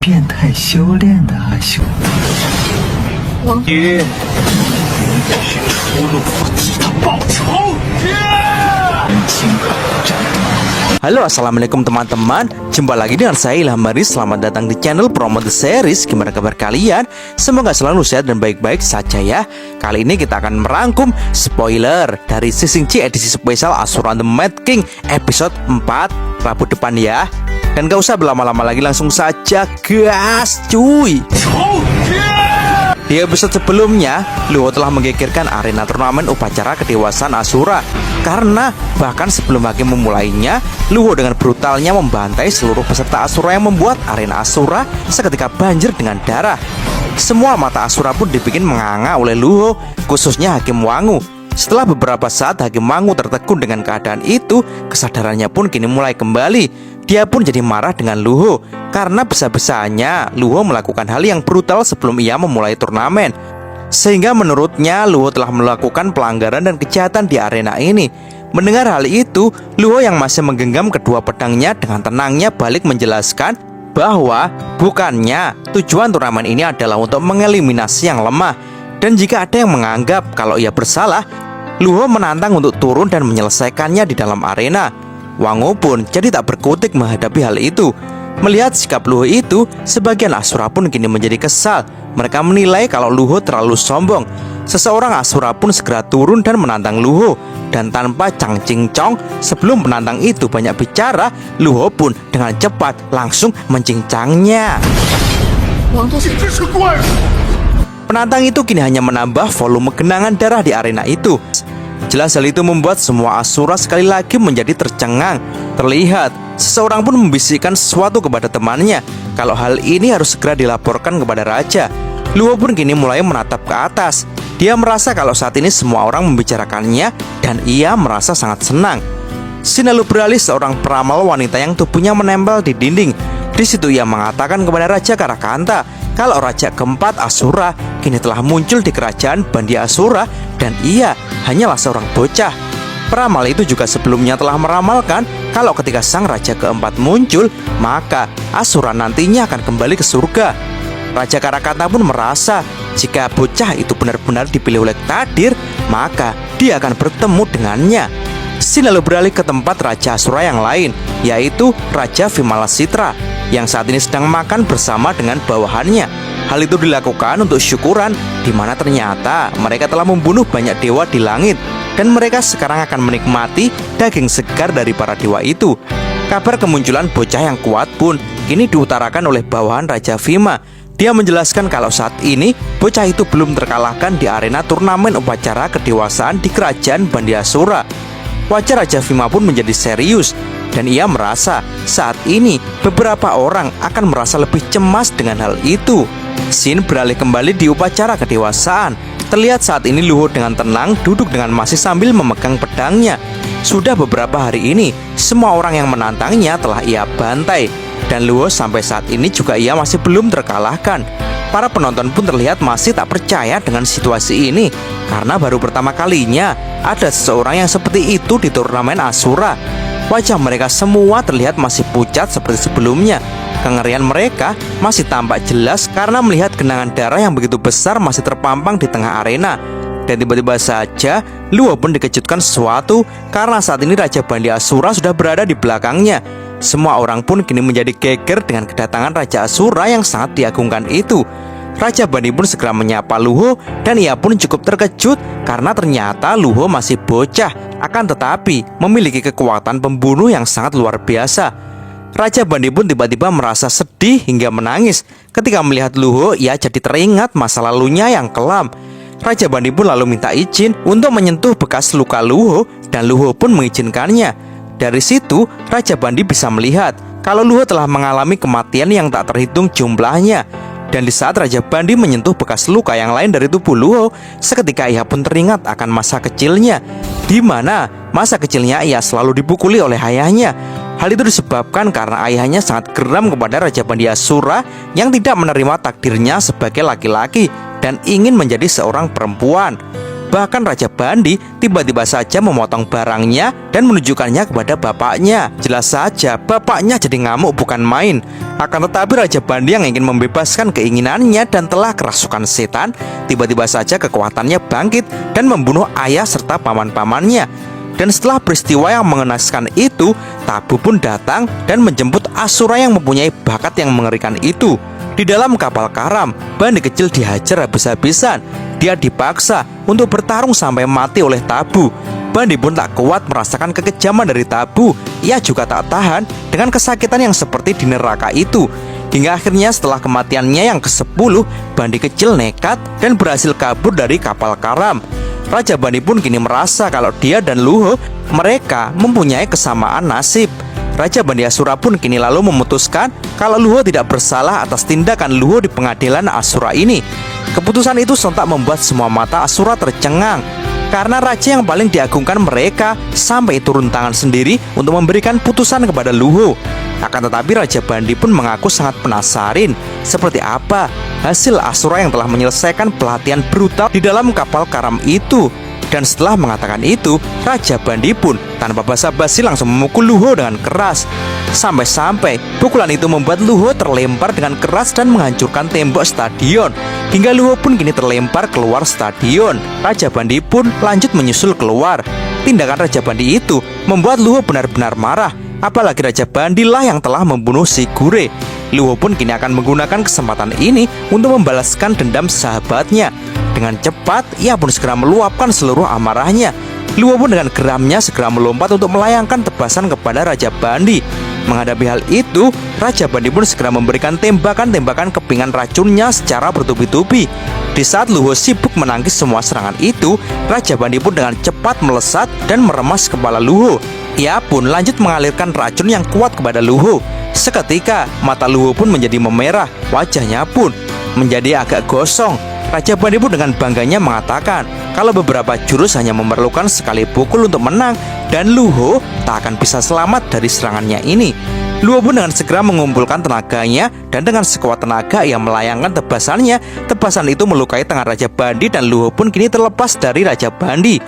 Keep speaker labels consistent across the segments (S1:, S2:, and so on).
S1: 变态修炼的阿修。
S2: 爹，你得去出路，替他报仇。
S1: 人情可战。
S3: Halo, assalamualaikum teman-teman. Jumpa lagi dengan saya Ilham Maris. Selamat datang di channel Promo The Series. Gimana kabar kalian? Semoga selalu sehat dan baik-baik saja ya. Kali ini kita akan merangkum spoiler dari Season C edisi spesial Asura The Mad King episode 4 Rabu depan ya. Dan gak usah berlama-lama lagi, langsung saja gas cuy. Di episode sebelumnya, Luho telah menggegerkan arena turnamen upacara kedewasaan Asura. Karena bahkan sebelum hakim memulainya, Luho dengan brutalnya membantai seluruh peserta Asura yang membuat arena Asura seketika banjir dengan darah. Semua mata Asura pun dibikin menganga oleh Luho, khususnya Hakim Wangu. Setelah beberapa saat Hakim Wangu tertegun dengan keadaan itu, kesadarannya pun kini mulai kembali. Dia pun jadi marah dengan Luho karena besar-besarnya Luho melakukan hal yang brutal sebelum ia memulai turnamen. Sehingga menurutnya Luho telah melakukan pelanggaran dan kejahatan di arena ini. Mendengar hal itu, Luho yang masih menggenggam kedua pedangnya dengan tenangnya balik menjelaskan bahwa bukannya tujuan turnamen ini adalah untuk mengeliminasi yang lemah. Dan jika ada yang menganggap kalau ia bersalah, Luho menantang untuk turun dan menyelesaikannya di dalam arena. Wangu pun jadi tak berkutik menghadapi hal itu. Melihat sikap Luho itu, sebagian Asura pun kini menjadi kesal. Mereka menilai kalau Luho terlalu sombong. Seseorang Asura pun segera turun dan menantang Luho. Dan tanpa cang-cing-cong, sebelum penantang itu banyak bicara, Luho pun dengan cepat langsung mencincangnya. Penantang itu kini hanya menambah volume genangan darah di arena itu. Jelas hal itu membuat semua Asura sekali lagi menjadi tercengang. Terlihat seseorang pun membisikkan sesuatu kepada temannya kalau hal ini harus segera dilaporkan kepada raja. Luho pun kini mulai menatap ke atas. Dia merasa kalau saat ini semua orang membicarakannya dan ia merasa sangat senang. Scene lalu beralih seorang peramal wanita yang tubuhnya menempel di dinding. Di situ ia mengatakan kepada Raja Karakanta kalau Raja keempat Asura kini telah muncul di kerajaan Bandi Asura dan ia hanyalah seorang bocah. Peramal itu juga sebelumnya telah meramalkan kalau ketika sang Raja keempat muncul, maka Asura nantinya akan kembali ke surga. Raja Karakanta pun merasa jika bocah itu benar-benar dipilih oleh takdir, maka dia akan bertemu dengannya. Scene lalu beralih ke tempat Raja Asura yang lain, yaitu Raja Vimalasitra, yang saat ini sedang makan bersama dengan bawahannya. Hal itu dilakukan untuk syukuran, di mana ternyata mereka telah membunuh banyak dewa di langit, dan mereka sekarang akan menikmati daging segar dari para dewa itu. Kabar kemunculan bocah yang kuat pun kini diutarakan oleh bawahan Raja Vima. Dia menjelaskan kalau saat ini bocah itu belum terkalahkan di arena turnamen upacara kedewasaan di kerajaan Bandi Asura. Wajah Raja Vima pun menjadi serius dan ia merasa saat ini beberapa orang akan merasa lebih cemas dengan hal itu. Scene beralih kembali di upacara kedewasaan. Terlihat saat ini Luho dengan tenang duduk dengan masih sambil memegang pedangnya. Sudah beberapa hari ini semua orang yang menantangnya telah ia bantai, dan Luho sampai saat ini juga ia masih belum terkalahkan. Para penonton pun terlihat masih tak percaya dengan situasi ini karena baru pertama kalinya ada seseorang yang seperti itu di turnamen Asura. Wajah mereka semua terlihat masih pucat seperti sebelumnya. Kengerian mereka masih tampak jelas karena melihat genangan darah yang begitu besar masih terpampang di tengah arena. Dan tiba-tiba saja Luho pun dikejutkan sesuatu karena saat ini Raja Bandi Asura sudah berada di belakangnya. Semua orang pun kini menjadi geger dengan kedatangan Raja Asura yang sangat diagungkan itu. Raja Bandi pun segera menyapa Luho dan ia pun cukup terkejut karena ternyata Luho masih bocah, akan tetapi memiliki kekuatan pembunuh yang sangat luar biasa. Raja Bandi pun tiba-tiba merasa sedih hingga menangis. Ketika melihat Luho, ia jadi teringat masa lalunya yang kelam. Raja Bandi pun lalu minta izin untuk menyentuh bekas luka Luho dan Luho pun mengizinkannya. Dari situ, Raja Bandi bisa melihat kalau Luho telah mengalami kematian yang tak terhitung jumlahnya. Dan di saat Raja Bandi menyentuh bekas luka yang lain dari tubuh Luho, seketika ia pun teringat akan masa kecilnya, di mana masa kecilnya ia selalu dipukuli oleh ayahnya. Hal itu disebabkan karena ayahnya sangat geram kepada Raja Bandi Asura yang tidak menerima takdirnya sebagai laki-laki dan ingin menjadi seorang perempuan. Bahkan Raja Bandi tiba-tiba saja memotong barangnya dan menunjukkannya kepada bapaknya. Jelas saja bapaknya jadi ngamuk bukan main. Akan tetapi Raja Bandi yang ingin membebaskan keinginannya dan telah kerasukan setan, tiba-tiba saja kekuatannya bangkit dan membunuh ayah serta paman-pamannya. Dan setelah peristiwa yang mengenaskan itu, Tabu pun datang dan menjemput Asura yang mempunyai bakat yang mengerikan itu. Di dalam kapal karam, Bandi kecil dihajar habis-habisan. Dia dipaksa untuk bertarung sampai mati oleh Tabu. Bandi pun tak kuat merasakan kekejaman dari Tabu. Ia juga tak tahan dengan kesakitan yang seperti di neraka itu. Hingga akhirnya setelah kematiannya yang ke-10, Bandi kecil nekat dan berhasil kabur dari kapal karam. Raja Bandi pun kini merasa kalau dia dan Luho mereka mempunyai kesamaan nasib. Raja Bandi Asura pun kini lalu memutuskan kalau Luho tidak bersalah atas tindakan Luho di pengadilan Asura ini. Keputusan itu sontak membuat semua mata Asura tercengang, karena raja yang paling diagungkan mereka sampai turun tangan sendiri untuk memberikan putusan kepada Luho. Akan tetapi Raja Bandi pun mengaku sangat penasaran seperti apa hasil Asura yang telah menyelesaikan pelatihan brutal di dalam kapal karam itu. Dan setelah mengatakan itu, Raja Bandi pun tanpa basa-basi langsung memukul Luho dengan keras. Sampai-sampai pukulan itu membuat Luho terlempar dengan keras dan menghancurkan tembok stadion. Hingga Luho pun kini terlempar keluar stadion. Raja Bandi pun lanjut menyusul keluar. Tindakan Raja Bandi itu membuat Luho benar-benar marah. Apalagi Raja Bandi lah yang telah membunuh si Gure. Luho pun kini akan menggunakan kesempatan ini untuk membalaskan dendam sahabatnya. Dengan cepat, ia pun segera meluapkan seluruh amarahnya. Luho pun dengan geramnya segera melompat untuk melayangkan tebasan kepada Raja Bandi. Menghadapi hal itu, Raja Bandi pun segera memberikan tembakan-tembakan kepingan racunnya secara bertubi-tubi. Di saat Luho sibuk menangkis semua serangan itu, Raja Bandi pun dengan cepat melesat dan meremas kepala Luho. Ia pun lanjut mengalirkan racun yang kuat kepada Luho. Seketika mata Luho pun menjadi memerah, wajahnya pun menjadi agak gosong. Raja Bandi pun dengan bangganya mengatakan kalau beberapa jurus hanya memerlukan sekali pukul untuk menang, dan Luho tak akan bisa selamat dari serangannya ini. Luho pun dengan segera mengumpulkan tenaganya, dan dengan sekuat tenaga ia melayangkan tebasannya. Tebasan itu melukai tangan Raja Bandi, dan Luho pun kini terlepas dari Raja Bandi.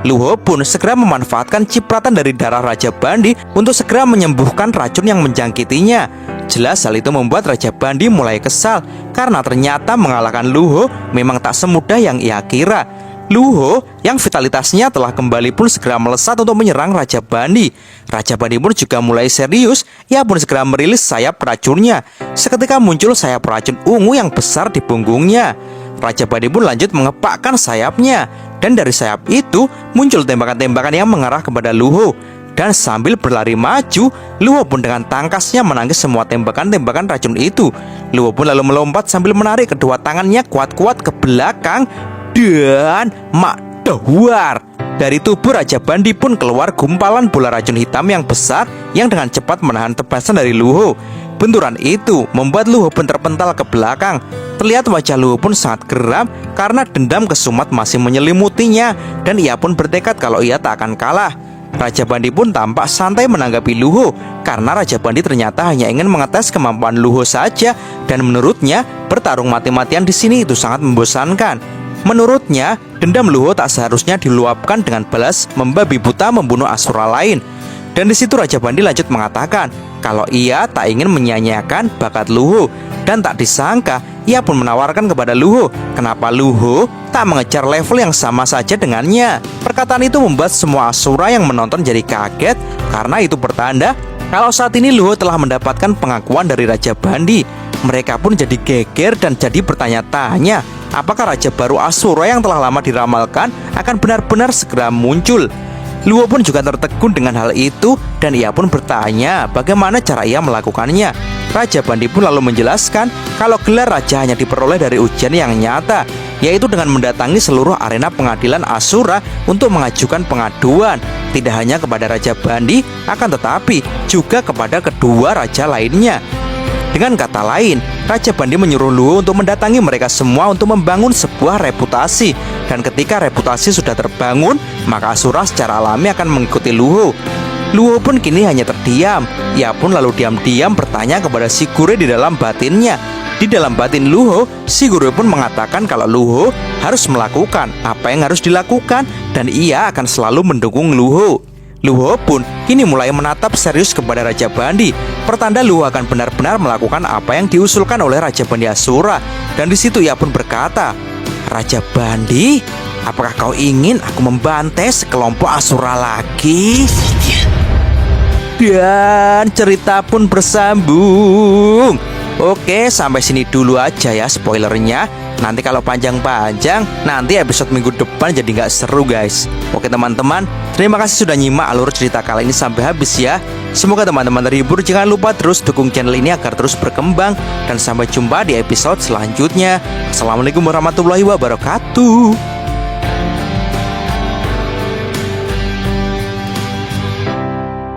S3: Luho pun segera memanfaatkan cipratan dari darah Raja Bandi untuk segera menyembuhkan racun yang menjangkitinya. Jelas hal itu membuat Raja Bandi mulai kesal, karena ternyata mengalahkan Luho memang tak semudah yang ia kira. Luho yang vitalitasnya telah kembali pun segera melesat untuk menyerang Raja Bandi. Raja Bandi pun juga mulai serius. Ia pun segera merilis sayap racunnya. Seketika muncul sayap racun ungu yang besar di punggungnya. Raja Bandi pun lanjut mengepakkan sayapnya, dan dari sayap itu muncul tembakan-tembakan yang mengarah kepada Luho. Dan sambil berlari maju, Luho pun dengan tangkasnya menangkis semua tembakan-tembakan racun itu. Luho pun lalu melompat sambil menarik kedua tangannya kuat-kuat ke belakang, dan makdawar. Dari tubuh Raja Bandi pun keluar gumpalan bola racun hitam yang besar yang dengan cepat menahan tebasan dari Luho. Benturan itu membuat Luho pun terpental ke belakang. Terlihat wajah Luho pun sangat geram karena dendam kesumat masih menyelimutinya, dan ia pun bertekad kalau ia tak akan kalah. Raja Bandi pun tampak santai menanggapi Luho, karena Raja Bandi ternyata hanya ingin mengetes kemampuan Luho saja, dan menurutnya bertarung mati-matian di sini itu sangat membosankan. Menurutnya, dendam Luho tak seharusnya diluapkan dengan balas membabi buta membunuh Asura lain. Dan di situ Raja Bandi lanjut mengatakan kalau ia tak ingin menyia-nyiakan bakat Luho. Dan tak disangka, ia pun menawarkan kepada Luho kenapa Luho tak mengejar level yang sama saja dengannya. Perkataan itu membuat semua Asura yang menonton jadi kaget, karena itu pertanda kalau saat ini Luho telah mendapatkan pengakuan dari Raja Bandi. Mereka pun jadi geger dan jadi bertanya-tanya, apakah Raja baru Asura yang telah lama diramalkan akan benar-benar segera muncul. Luho pun juga tertegun dengan hal itu, dan ia pun bertanya bagaimana cara ia melakukannya. Raja Bandi pun lalu menjelaskan kalau gelar raja hanya diperoleh dari ujian yang nyata, yaitu dengan mendatangi seluruh arena pengadilan Asura untuk mengajukan pengaduan, tidak hanya kepada Raja Bandi, akan tetapi juga kepada kedua raja lainnya. Dengan kata lain, Raja Bandi menyuruh Luho untuk mendatangi mereka semua untuk membangun sebuah reputasi. Dan ketika reputasi sudah terbangun, maka Asura secara alami akan mengikuti Luho. Luho pun kini hanya terdiam. Ia pun lalu diam-diam bertanya kepada si Gure di dalam batinnya, Di dalam batin Luho, si guru pun mengatakan kalau Luho harus melakukan apa yang harus dilakukan dan ia akan selalu mendukung Luho. Luho pun kini mulai menatap serius kepada Raja Bandi, pertanda Luho akan benar-benar melakukan apa yang diusulkan oleh Raja Bandi Asura. Dan di situ ia pun berkata, "Raja Bandi, apakah kau ingin aku membantai sekelompok Asura lagi?" Dan cerita pun bersambung. Oke, sampai sini dulu aja ya spoilernya. Nanti kalau panjang-panjang, nanti episode minggu depan jadi nggak seru guys. Oke teman-teman, terima kasih sudah nyimak alur cerita kali ini sampai habis ya. Semoga teman-teman terhibur. Jangan lupa terus dukung channel ini agar terus berkembang. Dan sampai jumpa di episode selanjutnya. Assalamualaikum warahmatullahi wabarakatuh.